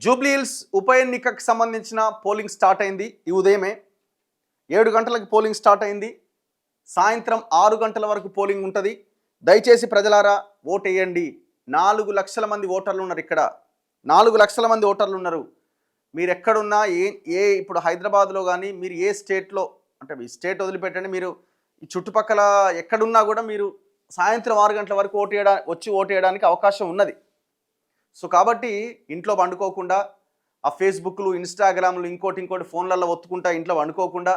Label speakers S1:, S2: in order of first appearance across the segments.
S1: జూబ్లీహిల్స్ ఉప ఎన్నికకు సంబంధించిన పోలింగ్ స్టార్ట్ అయింది. ఈ ఉదయమే 7 గంటలకు పోలింగ్ స్టార్ట్ అయింది. సాయంత్రం 6 గంటల వరకు పోలింగ్ ఉంటుంది. దయచేసి ప్రజలారా ఓటు వేయండి. 4 లక్షల మంది ఓటర్లు ఉన్నారు. ఇక్కడ 4 లక్షల మంది ఓటర్లు ఉన్నారు. మీరు ఎక్కడున్నా ఇప్పుడు హైదరాబాద్లో కానీ మీరు ఏ స్టేట్లో, అంటే మీ స్టేట్ వదిలిపెట్టండి, మీరు ఈ చుట్టుపక్కల ఎక్కడున్నా కూడా మీరు సాయంత్రం 6 గంటల వరకు ఓటు వేయడానికి అవకాశం ఉన్నది. సో కాబట్టి ఇంట్లో వండుకోకుండా ఆ ఫేస్బుక్లు, ఇన్స్టాగ్రామ్లు, ఇంకోటి ఫోన్లలో ఒత్తుకుంటా ఇంట్లో వండుకోకుండా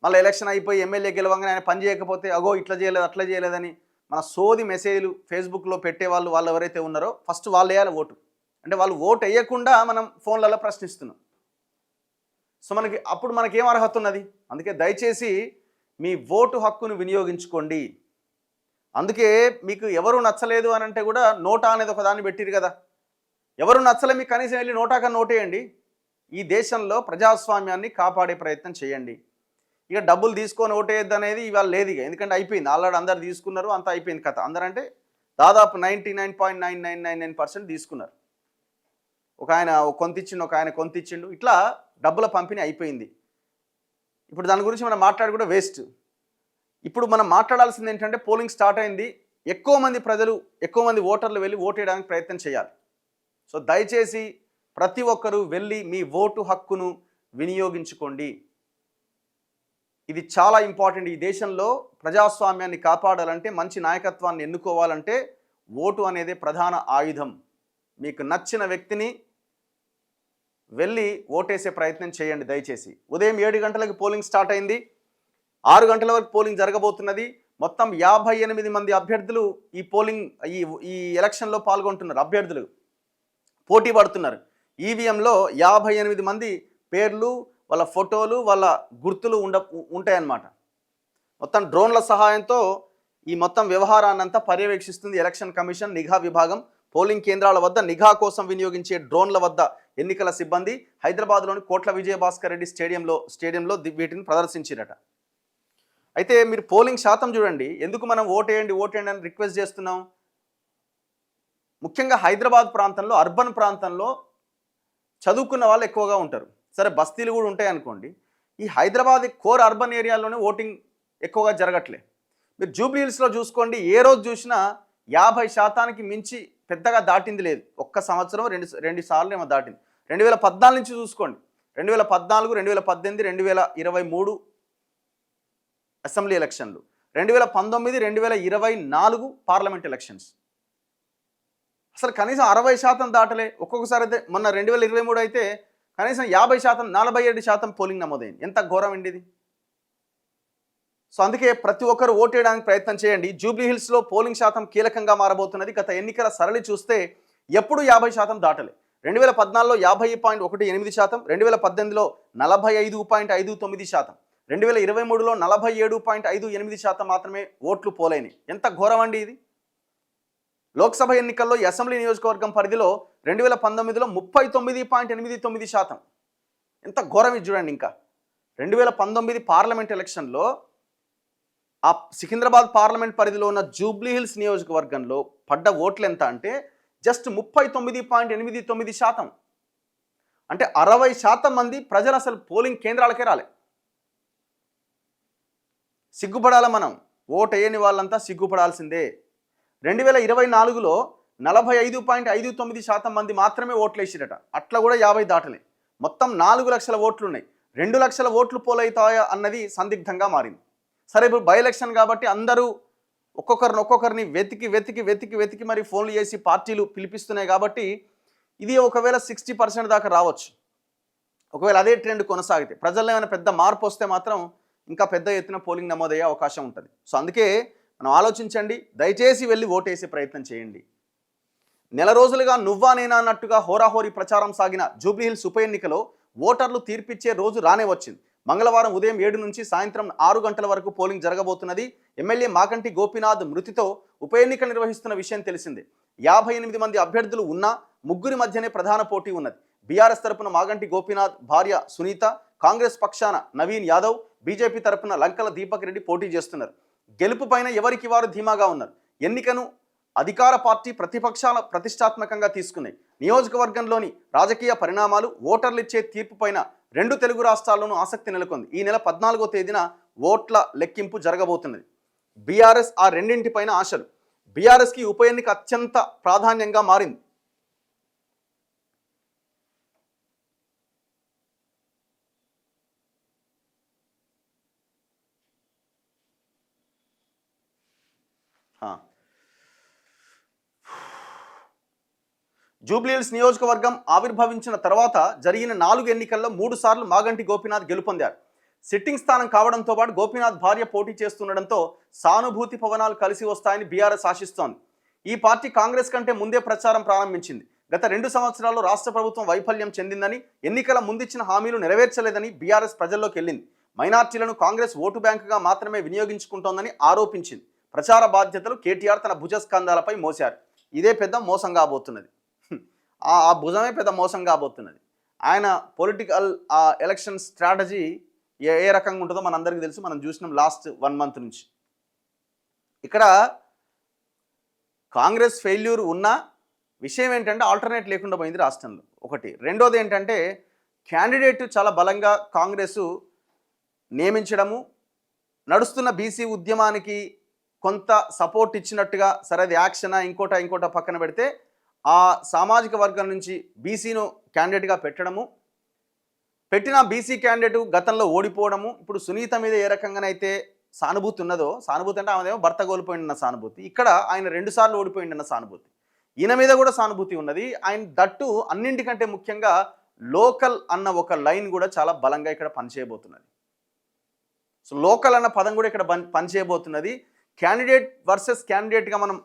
S1: మళ్ళీ ఎలక్షన్ అయిపోయి ఎమ్మెల్యే గెలవంగానే ఆయన పని చేయకపోతే అగో ఇట్లా చేయలేదు అట్లా చేయలేదని మన సోది మెసేజ్లు ఫేస్బుక్లో పెట్టేవాళ్ళు ఎవరైతే ఉన్నారో ఫస్ట్ వాళ్ళు వేయాలి ఓటు. అంటే వాళ్ళు ఓటు వేయకుండా మనం ఫోన్లలో ప్రశ్నిస్తున్నాం. సో అప్పుడు మనకేం అర్హత ఉన్నది? అందుకే దయచేసి మీ ఓటు హక్కును వినియోగించుకోండి. అందుకే మీకు ఎవరు నచ్చలేదు అని అంటే కూడా నోటా అనేది ఒక దాన్ని పెట్టిరు కదా. ఎవరు నచ్చలే మీకు కనీసం వెళ్ళి నోటాగా నోటేయండి. ఈ దేశంలో ప్రజాస్వామ్యాన్ని కాపాడే ప్రయత్నం చేయండి. ఇక డబ్బులు తీసుకొని ఓటేయద్దు అనేది ఇవాళ లేదు. ఇక ఎందుకంటే అయిపోయింది, ఆల్రెడీ అందరు తీసుకున్నారు, అంతా అయిపోయింది కథ. అందరంటే దాదాపు 99.9999% తీసుకున్నారు. ఒక ఆయన కొంతిచ్చిండు, ఒక ఆయన కొంతిచ్చిండు, ఇట్లా డబ్బుల పంపిణీ అయిపోయింది. ఇప్పుడు దాని గురించి మనం మాట్లాడి కూడా వేస్ట్. ఇప్పుడు మనం మాట్లాడాల్సింది ఏంటంటే పోలింగ్ స్టార్ట్ అయింది. ఎక్కువ మంది ఓటర్లు వెళ్ళి ఓటేయడానికి ప్రయత్నం చేయాలి. సో దయచేసి ప్రతి ఒక్కరూ వెళ్ళి మీ ఓటు హక్కును వినియోగించుకోండి. ఇది చాలా ఇంపార్టెంట్. ఈ దేశంలో ప్రజాస్వామ్యాన్ని కాపాడాలంటే, మంచి నాయకత్వాన్ని ఎన్నుకోవాలంటే ఓటు అనేది ప్రధాన ఆయుధం. మీకు నచ్చిన వ్యక్తిని వెళ్ళి ఓటేసే ప్రయత్నం చేయండి దయచేసి. ఉదయం 7 గంటలకు పోలింగ్ స్టార్ట్ అయింది. 6 గంటల వరకు పోలింగ్ జరగబోతున్నది. మొత్తం 58 మంది అభ్యర్థులు ఈ ఎలక్షన్లో పాల్గొంటున్నారు. అభ్యర్థులు పోటీ పడుతున్నారు. ఈవీఎంలో 58 మంది పేర్లు, వాళ్ళ ఫోటోలు, వాళ్ళ గుర్తులు ఉంటాయన్నమాట. మొత్తం డ్రోన్ల సహాయంతో ఈ మొత్తం వ్యవహారాన్నంతా పర్యవేక్షిస్తుంది ఎలక్షన్ కమిషన్ నిఘా విభాగం. పోలింగ్ కేంద్రాల వద్ద నిఘా కోసం వినియోగించే డ్రోన్ల వద్ద ఎన్నికల సిబ్బంది హైదరాబాద్లోని కోట్ల విజయభాస్కర్ రెడ్డి స్టేడియంలో వీటిని ప్రదర్శించారట. అయితే మీరు పోలింగ్ శాతం చూడండి. ఎందుకు మనం ఓటేయండి అని రిక్వెస్ట్ చేస్తున్నాం? ముఖ్యంగా హైదరాబాద్ ప్రాంతంలో, అర్బన్ ప్రాంతంలో చదువుకున్న వాళ్ళు ఎక్కువగా ఉంటారు. సరే బస్తీలు కూడా ఉంటాయి అనుకోండి. ఈ హైదరాబాద్ కోర్ అర్బన్ ఏరియాలోనే ఓటింగ్ ఎక్కువగా జరగట్లే. మీరు జూబ్లీహిల్స్లో చూసుకోండి, ఏ రోజు చూసినా 50% మించి పెద్దగా దాటింది లేదు. ఒక్క సంవత్సరం రెండు సార్లు ఏమో దాటింది. 2014 నుంచి చూసుకోండి, 2014, 2018, 2023 అసెంబ్లీ ఎలక్షన్లు, 2019, 2024 పార్లమెంట్ ఎలక్షన్స్ అసలు కనీసం 60% దాటలే. ఒక్కొక్కసారి అయితే మొన్న 2023 అయితే కనీసం 50%, 47% పోలింగ్ నమోదైంది. ఎంత ఘోరం అండి ఇది. సో అందుకే ప్రతి ఒక్కరు ఓటేయడానికి ప్రయత్నం చేయండి. జూబ్లీహిల్స్లో పోలింగ్ శాతం కీలకంగా మారబోతున్నది. గత ఎన్నికల సరళి చూస్తే ఎప్పుడు 50% దాటలే. 2014లో 50.18%, 2018లో 45.59%, 2023లో 47.58% మాత్రమే ఓట్లు పోలైనవి. ఎంత ఘోరం అండి ఇది. లోక్సభ ఎన్నికల్లో ఈ అసెంబ్లీ నియోజకవర్గం పరిధిలో 2019లో 39.89%. ఎంత ఘోరం ఇది చూడండి. ఇంకా 2019 పార్లమెంట్ ఎలక్షన్లో ఆ సికింద్రాబాద్ పార్లమెంట్ పరిధిలో ఉన్న జూబ్లీహిల్స్ నియోజకవర్గంలో పడ్డ ఓట్లు ఎంత అంటే జస్ట్ 39.89%. అంటే 60% మంది ప్రజలు అసలు పోలింగ్ కేంద్రాలకే రాలే. సిగ్గుపడాల మనం. ఓటు వేయని వాళ్ళంతా సిగ్గుపడాల్సిందే. 2024లో 45.59% మంది మాత్రమే ఓట్లు వేసిరట. అట్లా కూడా 50 దాటలే. మొత్తం 4 లక్షల ఓట్లు ఉన్నాయి. 2 లక్షల ఓట్లు పోలవుతాయా అన్నది సందిగ్ధంగా మారింది. సరే ఇప్పుడు బై ఎలక్షన్ కాబట్టి అందరూ ఒక్కొక్కరిని వెతికి మరి ఫోన్లు చేసి పార్టీలు పిలిపిస్తున్నాయి కాబట్టి ఇది ఒకవేళ 60% దాకా రావచ్చు. ఒకవేళ అదే ట్రెండ్ కొనసాగితే, ప్రజల్లో ఏమైనా పెద్ద మార్పు వస్తే మాత్రం ఇంకా పెద్ద ఎత్తున పోలింగ్ నమోదయ్యే అవకాశం ఉంటుంది. సో అందుకే మనం ఆలోచించండి. దయచేసి వెళ్ళి ఓటేసే ప్రయత్నం చేయండి. నెల రోజులుగా నువ్వా నేనా అన్నట్టుగా హోరాహోరీ ప్రచారం సాగిన జూబ్లీహిల్స్ ఉప ఎన్నికలో ఓటర్లు తీర్పిచ్చే రోజు రానే వచ్చింది. మంగళవారం ఉదయం 7 నుంచి సాయంత్రం 6 గంటల వరకు పోలింగ్ జరగబోతున్నది. ఎమ్మెల్యే మాకంటి గోపీనాథ్ మృతితో ఉప ఎన్నిక నిర్వహిస్తున్న విషయం తెలిసిందే. 58 మంది అభ్యర్థులు ఉన్నా ముగ్గురి మధ్యనే ప్రధాన పోటీ ఉన్నది. బీఆర్ఎస్ తరపున మాగంటి గోపీనాథ్ భార్య సునీత, కాంగ్రెస్ పక్షాన నవీన్ యాదవ్, బీజేపీ తరపున లంకల దీపక్ రెడ్డి పోటీ చేస్తున్నారు. గెలుపు పైన ఎవరికి వారు ధీమాగా ఉన్నారు. ఎన్నికను అధికార పార్టీ, ప్రతిపక్షాల ప్రతిష్టాత్మకంగా తీసుకున్నాయి. నియోజకవర్గంలోని రాజకీయ పరిణామాలు, ఓటర్లు ఇచ్చే తీర్పు పైన రెండు తెలుగు రాష్ట్రాల్లోనూ ఆసక్తి నెలకొంది. ఈ నెల 14వ తేదీన ఓట్ల లెక్కింపు జరగబోతున్నది. బీఆర్ఎస్ ఆ రెండింటిపైన ఆశలు. బీఆర్ఎస్కి ఉప ఎన్నిక అత్యంత ప్రాధాన్యంగా మారింది. జూబ్లీహిల్స్ నియోజకవర్గం ఆవిర్భవించిన తర్వాత జరిగిన 4 ఎన్నికల్లో 3 సార్లు మాగంటి గోపీనాథ్ గెలుపొందారు. సిట్టింగ్ స్థానం కావడంతో పాటు గోపీనాథ్ భార్య పోటీ చేస్తుండడంతో సానుభూతి పవనాలు కలిసి వస్తాయని బీఆర్ఎస్ ఆశిస్తోంది. ఈ పార్టీ కాంగ్రెస్ కంటే ముందే ప్రచారం ప్రారంభించింది. గత 2 సంవత్సరాల్లో రాష్ట్ర ప్రభుత్వం వైఫల్యం చెందిందని, ఎన్నికల ముందిచ్చిన హామీలు నెరవేర్చలేదని బీఆర్ఎస్ ప్రజల్లోకి వెళ్ళింది. మైనార్టీలను కాంగ్రెస్ ఓటు బ్యాంకుగా మాత్రమే వినియోగించుకుంటోందని ఆరోపించింది. ప్రచార బాధ్యతలు కేటీఆర్ తన భుజస్కంధాలపై మోశారు. ఇదే పెద్ద మోసం కాబోతున్నది. ఆ భుజమే పెద్ద మోసం కాబోతున్నది. ఆయన పొలిటికల్ ఎలక్షన్ స్ట్రాటజీ ఏ రకంగా ఉంటుందో మనందరికీ తెలుసు. మనం చూసినాం లాస్ట్ 1 మంత్ నుంచి. ఇక్కడ కాంగ్రెస్ ఫెయిల్యూర్ ఉన్న విషయం ఏంటంటే ఆల్టర్నేట్ లేకుండా పోయింది రాష్ట్రంలో ఒకటి. రెండోది ఏంటంటే క్యాండిడేట్ చాలా బలంగా కాంగ్రెస్ నియమించడము, నడుస్తున్న బీసీ ఉద్యమానికి కొంత సపోర్ట్ ఇచ్చినట్టుగా, సరే అది యాక్షనా ఇంకోట పక్కన పెడితే, ఆ సామాజిక వర్గం నుంచి బీసీను క్యాండిడేట్గా పెట్టిన బీసీ క్యాండిడేట్ గతంలో ఓడిపోవడము, ఇప్పుడు సునీత మీద ఏ రకంగానైతే సానుభూతి ఉన్నదో, సానుభూతి అంటే ఆమెదేమో భర్త కోల్పోయిందన్న సానుభూతి, ఇక్కడ ఆయన 2 సార్లు ఓడిపోయిందన్న సానుభూతి, ఈయన మీద కూడా సానుభూతి ఉన్నది. ఆయన దట్టు అన్నింటికంటే ముఖ్యంగా లోకల్ అన్న ఒక లైన్ కూడా చాలా బలంగా ఇక్కడ పనిచేయబోతున్నది. సో లోకల్ అన్న పదం కూడా ఇక్కడ పనిచేయబోతున్నది. క్యాండిడేట్ వర్సెస్ క్యాండిడేట్గా మనం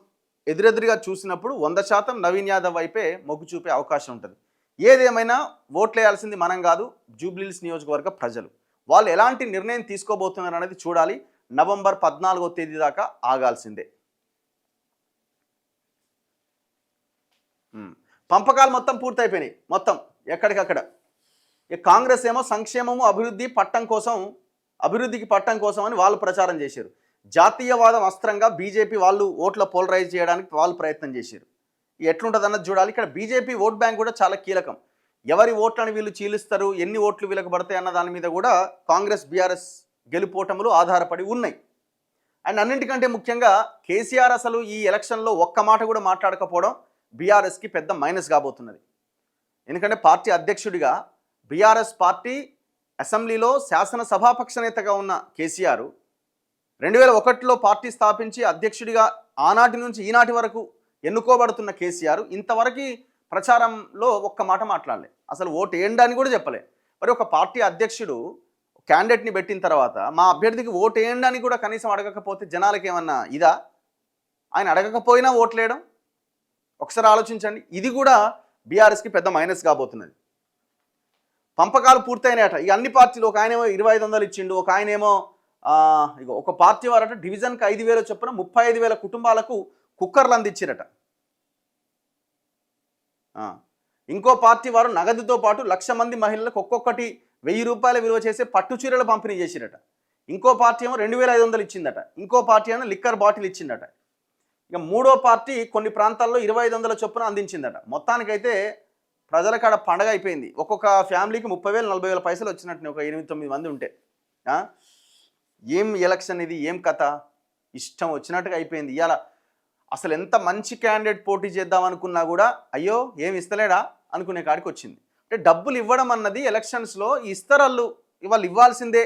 S1: ఎదురెదురుగా చూసినప్పుడు 100% నవీన్ యాదవ్ వైపే మొగ్గు చూపే అవకాశం ఉంటుంది. ఏదేమైనా ఓట్లు వేయాల్సింది మనం కాదు, జూబ్లీహిల్స్ నియోజకవర్గ ప్రజలు. వాళ్ళు ఎలాంటి నిర్ణయం తీసుకోబోతున్నారు అనేది చూడాలి. నవంబర్ 14వ తేదీ దాకా ఆగాల్సిందే. పంపకాలు మొత్తం పూర్తయిపోయినాయి, మొత్తం ఎక్కడికక్కడ. కాంగ్రెస్ ఏమో సంక్షేమము అభివృద్ధికి పట్టం కోసం అని వాళ్ళు ప్రచారం చేశారు. జాతీయవాదం అస్త్రంగా బీజేపీ వాళ్ళు ఓట్ల పోలరైజ్ చేయడానికి వాళ్ళు ప్రయత్నం చేశారు. ఎట్లుంటుంది అన్నది చూడాలి. ఇక్కడ బీజేపీ ఓట్ బ్యాంక్ కూడా చాలా కీలకం. ఎవరి ఓట్లను వీళ్ళు చీలుస్తారు, ఎన్ని ఓట్లు వీళ్ళకి పడతాయి అన్న దాని మీద కూడా కాంగ్రెస్ బీఆర్ఎస్ గెలుపోటములు ఆధారపడి ఉన్నాయి. అండ్ అన్నింటికంటే ముఖ్యంగా కేసీఆర్ అసలు ఈ ఎలక్షన్లో ఒక్క మాట కూడా మాట్లాడకపోవడం బీఆర్ఎస్కి పెద్ద మైనస్ కాబోతున్నది. ఎందుకంటే పార్టీ అధ్యక్షుడిగా బీఆర్ఎస్ పార్టీ అసెంబ్లీలో శాసనసభాపక్ష నేతగా ఉన్న కేసీఆర్ 2001లో పార్టీ స్థాపించి అధ్యక్షుడిగా ఆనాటి నుంచి ఈనాటి వరకు ఎన్నుకోబడుతున్న కేసీఆర్ ఇంతవరకు ప్రచారంలో ఒక్క మాట మాట్లాడలే, అసలు ఓటు వేయండి కూడా చెప్పలే. మరి ఒక పార్టీ అధ్యక్షుడు క్యాండిడేట్ని పెట్టిన తర్వాత మా అభ్యర్థికి ఓటు వేయండి కూడా కనీసం అడగకపోతే జనాలకి ఏమన్నా ఇదా? ఆయన అడగకపోయినా ఓట్లేయడం ఒకసారి ఆలోచించండి. ఇది కూడా బీఆర్ఎస్కి పెద్ద మైనస్ కాబోతున్నది. పంపకాలు పూర్తయినాయట. ఈ అన్ని పార్టీలు, ఒక ఆయనేమో 2500 ఇచ్చిండు, ఒక ఆయనేమో ఒక పార్టీ వారట డివిజన్కి 5000 చొప్పున 35,000 కుటుంబాలకు కుక్కర్లు అందించారట. ఇంకో పార్టీ వారు నగదుతో పాటు 1,00,000 మంది మహిళలకు ఒక్కొక్కటి 1000 రూపాయల విలువ చేసే పట్టు చీరలు పంపిణీ చేసిరట. ఇంకో పార్టీ ఏమో 2,500 ఇచ్చిందట. ఇంకో పార్టీ ఏమో లిక్కర్ బాటిల్ ఇచ్చిందట. ఇక మూడో పార్టీ కొన్ని ప్రాంతాల్లో 2,500 చొప్పున అందించిందట. మొత్తానికైతే ప్రజల కాడ పండగ అయిపోయింది. ఒక్కొక్క ఫ్యామిలీకి 30,000 40,000 పైసలు వచ్చినట్టు ఒక 8-9 మంది ఉంటే. ఏం ఎలక్షన్ ఇది, ఏం కథ, ఇష్టం వచ్చినట్టుగా అయిపోయింది. ఇవాళ అసలు ఎంత మంచి క్యాండిడేట్ పోటీ చేద్దాం అనుకున్నా కూడా అయ్యో ఏం ఇస్తలేడా అనుకునే కాడికి వచ్చింది. అంటే డబ్బులు ఇవ్వడం అన్నది ఎలక్షన్స్లో ఇస్తరాళ్ళు వాళ్ళు ఇవ్వాల్సిందే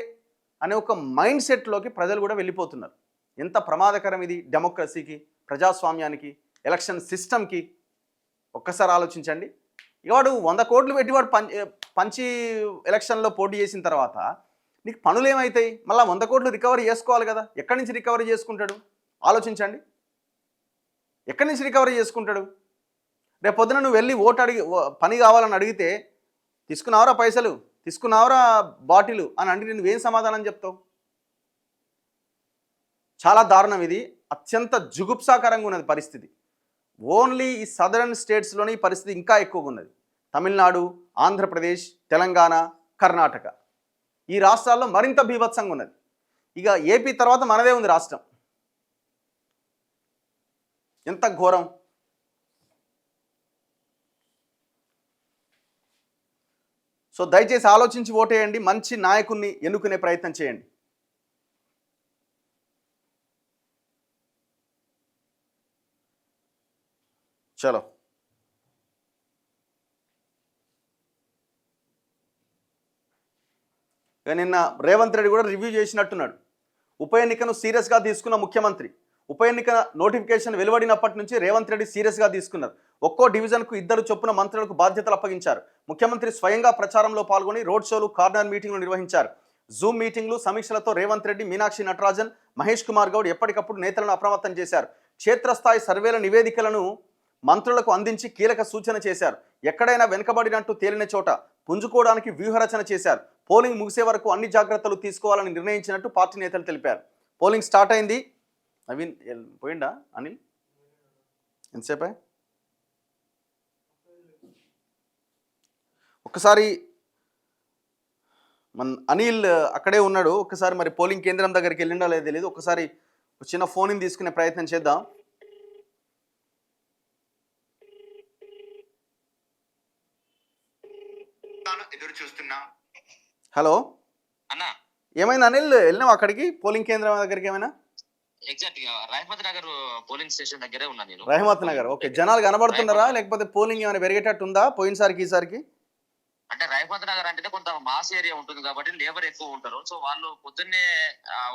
S1: అనే ఒక మైండ్ సెట్లోకి ప్రజలు కూడా వెళ్ళిపోతున్నారు. ఎంత ప్రమాదకరం ఇది డెమోక్రసీకి, ప్రజాస్వామ్యానికి, ఎలక్షన్ సిస్టమ్కి. ఒక్కసారి ఆలోచించండి. ఇక వాడు 100 కోట్లు పెట్టి వాడు పంచి ఎలక్షన్లో పోటీ చేసిన తర్వాత నీకు పనులు ఏమవుతాయి? మళ్ళీ 100 కోట్లు రికవరీ చేసుకోవాలి కదా. ఎక్కడి నుంచి రికవరీ చేసుకుంటాడు? ఆలోచించండి. ఎక్కడి నుంచి రికవరీ చేసుకుంటాడు? రేపు పొద్దున నువ్వు వెళ్ళి ఓటు పని కావాలని అడిగితే తీసుకున్నావరా పైసలు, తీసుకున్నావరా బాటిలు అని అంటే నువ్వేం సమాధానం చెప్తావు? చాలా దారుణం ఇది. అత్యంత జుగుప్సాకరంగా ఉన్నది పరిస్థితి. ఓన్లీ ఈ సదరన్ స్టేట్స్లోనే ఈ పరిస్థితి ఇంకా ఎక్కువగా ఉన్నది. తమిళనాడు, ఆంధ్రప్రదేశ్, తెలంగాణ, కర్ణాటక ఈ రాష్ట్రాల్లో మరింత బీభత్సంగా ఉన్నది. ఇక ఏపీ తర్వాత మనదే ఉంది రాష్ట్రం. ఎంత ఘోరం. సో దయచేసి ఆలోచించి ఓటేయండి, మంచి నాయకుడిని ఎన్నుకునే ప్రయత్నం చేయండి. చలో. నిన్న రేవంత్ రెడ్డి కూడా రివ్యూ చేసినట్టున్నాడు. ఉప ఎన్నికను సీరియస్గా తీసుకున్న ముఖ్యమంత్రి. ఉప ఎన్నిక నోటిఫికేషన్ వెలువడినప్పటి నుంచి రేవంత్ రెడ్డి సీరియస్గా తీసుకున్నారు. ఒక్కో డివిజన్కు 2 చొప్పున మంత్రులకు బాధ్యతలు అప్పగించారు. ముఖ్యమంత్రి స్వయంగా ప్రచారంలో పాల్గొని రోడ్ షోలు, కార్నర్ మీటింగ్లు నిర్వహించారు. జూమ్ మీటింగ్లు, సమీక్షలతో రేవంత్ రెడ్డి, మీనాక్షి నటరాజన్, మహేష్ కుమార్ గౌడ్ ఎప్పటికప్పుడు నేతలను అప్రమత్తం చేశారు. క్షేత్రస్థాయి సర్వేల నివేదికలను మంత్రులకు అందించి కీలక సూచన చేశారు. ఎక్కడైనా వెనుకబడినట్టు తేలిన చోట పుంజుకోవడానికి వ్యూహరచన చేశారు. పోలింగ్ ముగిసే వరకు అన్ని జాగ్రత్తలు తీసుకోవాలని నిర్ణయించినట్టు పార్టీ నేతలు తెలిపారు. పోలింగ్ స్టార్ట్ అయింది. నవీన్ పోయిండా? అనిల్ ఎంతసేపే? ఒక్కసారి మన అనిల్ అక్కడే ఉన్నాడు. ఒక్కసారి మరి పోలింగ్ కేంద్రం దగ్గరికి వెళ్ళిండా లేదో తెలియదు. ఒక్కసారి చిన్న ఫోన్ తీసుకునే ప్రయత్నం చేద్దాం.
S2: ఎదురు చూస్తున్నా.
S1: హలో
S2: అన్న,
S1: ఏమైంది అనిల్? వెళ్ళినావు అక్కడికి పోలింగ్ కేంద్రం దగ్గరికి? ఏమైనా
S2: ఎగ్జాక్ట్ గా రహమత్ నగర్ పోలింగ్ స్టేషన్ దగ్గరే ఉన్నా నేను.
S1: రహమత్ నగర్. ఓకే. జనాలు కనబడుతున్నారా లేకపోతే పోలింగ్ ఏమైనా పెరిగేటట్టు ఉందా పోయినసారికి ఈసారికి?
S2: అంటే రహమత్ నగర్ అంటేనే కొంత మాస్ ఏరియా ఉంటుంది కాబట్టి లేబర్ ఎక్కువ ఉంటారు. సో వాళ్ళు పొద్దున్నే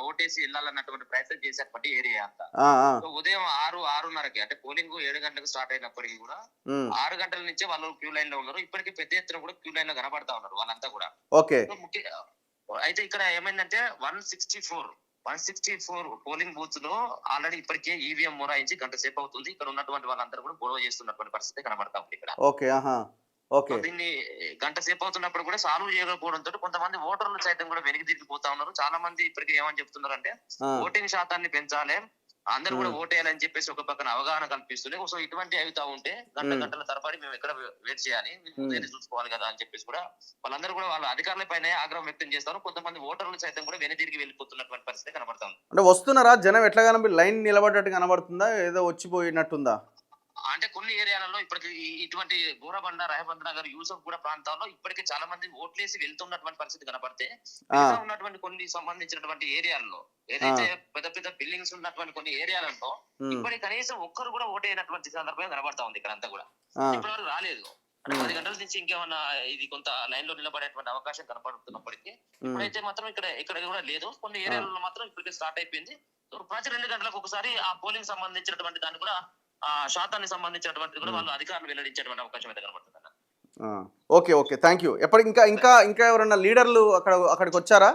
S2: ఓటేసి వెళ్ళాలన్నటువంటి ప్రయత్నం చేసేటువంటి ఏరియా అంతా. సో ఉదయం 6-6:30కి అంటే పోలింగ్ 7 గంటలకు స్టార్ట్ అయినప్పటికీ కూడా 6 గంటల నుంచే వాళ్ళు క్యూ లైన్ లో ఉన్నారు. ఇప్పటికీ పెద్ద ఎత్తున కూడా క్యూ లైన్ లో కనబడతా ఉన్నారు వాళ్ళంతా కూడా.
S1: ఓకే.
S2: అయితే ఇక్కడ ఏమైందంటే 164 పోలింగ్ బూత్ లో ఆల్రెడీ ఇప్పటికే ఈవీఎం మొరాయించి గంట సేపు అవుతుంది. ఇక్కడ ఉన్నటువంటి వాళ్ళందరూ కూడా గొడవ చేస్తున్నటువంటి పరిస్థితి కనబడతా ఉంది ఇక్కడ.
S1: ఓకే.
S2: దీన్ని గంట సేపు అవుతున్నప్పుడు కూడా సాల్వ్ చేయకపోవడంతో కొంతమంది ఓటర్లు సైతం కూడా వెనక్కి తిరిగిపోతా ఉన్నారు. చాలా మంది ఇప్పటికే ఏమని చెప్తున్నారు అంటే ఓటింగ్ శాతాన్ని పెంచాలి, అందరూ కూడా ఓటేయాలని చెప్పేసి ఒక పక్కన అవగాహన కల్పిస్తుంది. సో ఇటువంటి అవుతా ఉంటే గంటల తరబడి మేము ఎక్కడ వెయిట్ చేయాలి, చూసుకోవాలి కదా అని చెప్పేసి కూడా వాళ్ళందరూ కూడా వాళ్ళ అధికారుల పైన ఆగ్రహం వ్యక్తం చేస్తారు. కొంతమంది ఓటర్లు సైతం కూడా వెనక్కి తిరిగి వెళ్ళిపోతున్నటువంటి పరిస్థితి కనబడుతుంది.
S1: అంటే వస్తున్నారా జనం? ఎట్లా కనబడి లైన్ నిలబడ్డట్టు కనబడుతుందా? ఏదో వచ్చిపోయినట్టుందా?
S2: అంటే కొన్ని ఏరియాలలో ఇప్పటికి ఇటువంటి గోరబండ, రహబంద్ నగర్, యూసఫ్ కూడా ప్రాంతాల్లో ఇప్పటికే చాలా మంది ఓట్లేసి వెళ్తున్నటువంటి పరిస్థితి కనపడితే ఉన్నటువంటి కొన్ని సంబంధించినటువంటి ఏరియాల్లో ఏదైతే పెద్ద పెద్ద బిల్డింగ్స్ ఉన్నటువంటి కొన్ని ఏరియాలలో ఇప్పటికి కనీసం ఒక్కరు కూడా ఓటైనటువంటి సందర్భం కనబడతా ఉంది. ఇక్కడ అంతా కూడా ఇప్పటివరకు రాలేదు. అంటే 10 గంటల నుంచి ఇంకేమన్నా ఇది కొంత లైన్ లో నిలబడేటువంటి అవకాశం కనపడుతున్నప్పటికీ ఇప్పుడైతే మాత్రం ఇక్కడ కూడా లేదు. కొన్ని ఏరియాలలో మాత్రం ఇప్పటికే స్టార్ట్ అయిపోయింది. ప్రతి 2 గంటలకు ఒకసారి ఆ పోలింగ్ సంబంధించినటువంటి దాన్ని కూడా శాతానికి సంబంధించినటువంటి కూడా వాళ్ళు అధికారులు వెల్లడించేటువంటి అవకాశం అయితే కనబడుతుంది.
S1: ఓకే. Thank you. ఎప్పటికి ఇంకా ఎవరన్నా లీడర్లు అక్కడికి వచ్చారా?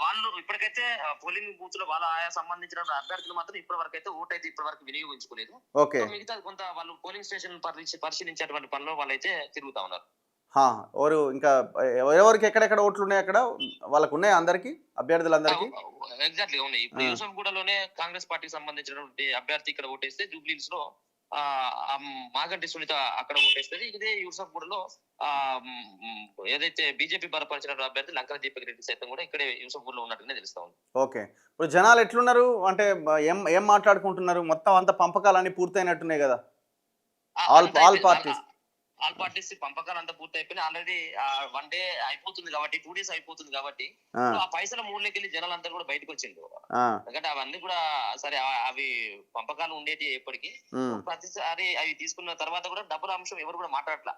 S2: వాళ్ళు ఇప్పటికైతే పోలింగ్ బూత్ లో వాళ్ళ ఆయా సంబంధించిన అభ్యర్థులు మాత్రం ఇప్పటి వరకు అయితే ఓటు అయితే ఇప్పటి వరకు వినియోగించుకోలేదు. మిగతా కొంత వాళ్ళు పోలింగ్ స్టేషన్ పరిశీలించేటువంటి పనిలో వాళ్ళైతే తిరుగుతా ఉన్నారు.
S1: ఎవరు ఇంకా ఎవరెవరికి ఎక్కడెక్కడ ఓట్లు ఉన్నాయి అక్కడ వాళ్ళకు ఉన్నాయి అందరికి అభ్యర్థులందరికీ?
S2: ఎగ్జాక్ట్లీ ఉన్నాయి. ఇప్పుడు యూసఫ్ గూడలోనే కాంగ్రెస్ పార్టీకి సంబంధించినటువంటి అభ్యర్థి ఇక్కడ ఓటేస్తే, జూబ్లీహిల్స్ లో మాగంటి సునీత అక్కడ ఓటేస్తుంది. ఇదే యూసఫ్ గూడలో ఏదైతే బీజేపీ బలపరిచిన అభ్యర్థి లంకల దీపక్ రెడ్డి సైతం కూడా ఇక్కడే యూసఫ్ గూడలో ఉన్నట్టుగానే తెలుస్తా ఉంది.
S1: ఓకే. ఇప్పుడు జనాలు ఎట్లున్నారు అంటే ఏం మాట్లాడుకుంటున్నారు? మొత్తం అంత పంపకాలన్నీ పూర్తయినట్టున్నాయి కదా ఆల్ పార్టీస్?
S2: ఆల్ పార్టీస్ పంపకాలు అంతా పూర్తి అయిపోయినాయి. ఆల్రెడీ 1 డే అయిపోతుంది కాబట్టి 2 days అయిపోతుంది కాబట్టి ఆ పైసల మూలకెళ్ళి జనాలంతా కూడా బయటకు వచ్చిండు. ఎందుకంటే అవన్నీ కూడా సరే అవి పంపకాలు ఉండేటి ఎప్పటికీ. ప్రతిసారి అవి తీసుకున్న తర్వాత కూడా డబ్బుల అంశం ఎవరు కూడా మాట్లాడట్లా.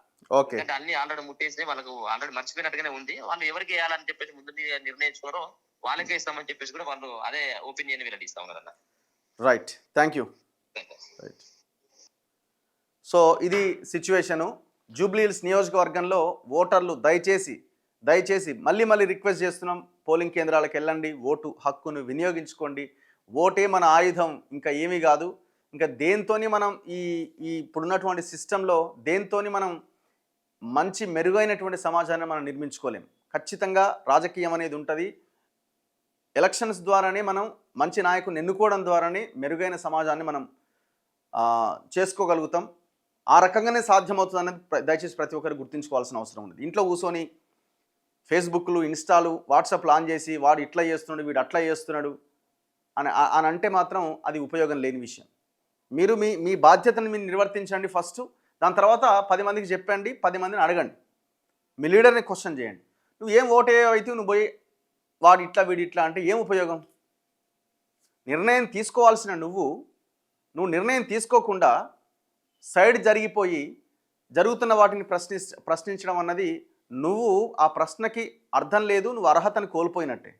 S2: అంటే అన్ని ఆల్రెడీ ముట్టేసి వాళ్ళకు ఆల్రెడీ మర్చిపోయినట్టుగానే ఉంది. వాళ్ళు ఎవరికి వేయాలని చెప్పేసి ముందు నిర్ణయించుకున్నారో వాళ్ళకే ఇస్తామని చెప్పేసి కూడా వాళ్ళు అదే ఒపీనియన్ వెల్లడిస్తా ఉన్నారు అన్న.
S1: రైట్. Thank you. సో ఇది సిచ్యువేషను. జూబ్లీహిల్స్ నియోజకవర్గంలో ఓటర్లు దయచేసి మళ్ళీ రిక్వెస్ట్ చేస్తున్నాం, పోలింగ్ కేంద్రాలకు వెళ్ళండి, ఓటు హక్కును వినియోగించుకోండి. ఓటే మన ఆయుధం, ఇంకా ఏమీ కాదు. ఇంకా దేంతోని మనం ఈ ఇప్పుడున్నటువంటి సిస్టంలో దేంతోని మనం మంచి మెరుగైనటువంటి సమాజాన్ని మనం నిర్మించుకోలేం. ఖచ్చితంగా రాజకీయం అనేది ఉంటుంది. ఎలక్షన్స్ ద్వారానే మనం మంచి నాయకుని ఎన్నుకోవడం ద్వారానే మెరుగైన సమాజాన్ని మనం చేసుకోగలుగుతాం. ఆ రకంగానే సాధ్యమవుతుంది అనేది దయచేసి ప్రతి ఒక్కరు గుర్తుంచుకోవాల్సిన అవసరం ఉంది. ఇంట్లో కూర్చొని ఫేస్బుక్లు, ఇన్స్టాలు, వాట్సాప్లు ఆన్ చేసి వాడు ఇట్లా చేస్తున్నాడు, వీడు అట్లా చేస్తున్నాడు అని అంటే మాత్రం అది ఉపయోగం లేని విషయం. మీరు మీ బాధ్యతను మీరు నిర్వర్తించండి ఫస్ట్. దాని తర్వాత 10 మందికి చెప్పండి, 10 మందిని అడగండి. మీ లీడర్ని క్వశ్చన్ చేయండి. నువ్వు ఏం ఓటు అయితే నువ్వు పోయి వాడు ఇట్లా వీడి ఇట్లా అంటే ఏం ఉపయోగం? నిర్ణయం తీసుకోవాల్సిన నువ్వు నిర్ణయం తీసుకోకుండా సైడ్ జరిగిపోయి జరుగుతున్న వాటిని ప్రశ్నించడం అన్నది నువ్వు ఆ ప్రశ్నకి అర్థం లేదు, నువ్వు అర్హతను కోల్పోయినట్టే.